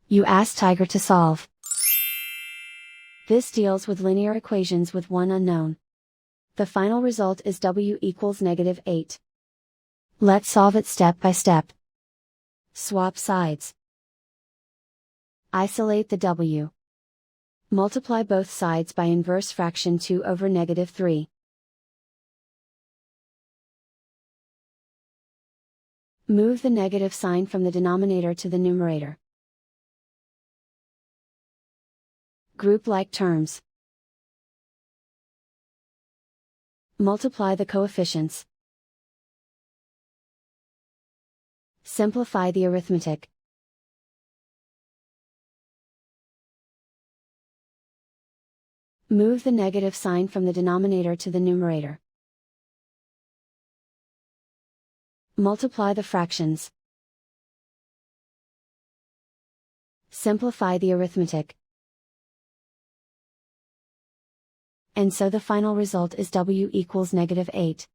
You ask Tiger to solve. This deals with linear equations with one unknown. The final result is w equals -8. Let's solve it step by step. Swap sides. Isolate the w. Multiply both sides by inverse fraction 2 over -3. Move the negative sign from the denominator to the numerator. Group like terms. Multiply the coefficients. Simplify the arithmetic. Move the negative sign from the denominator to the numerator. Multiply the fractions. Simplify the arithmetic. And so the final result is w equals -8.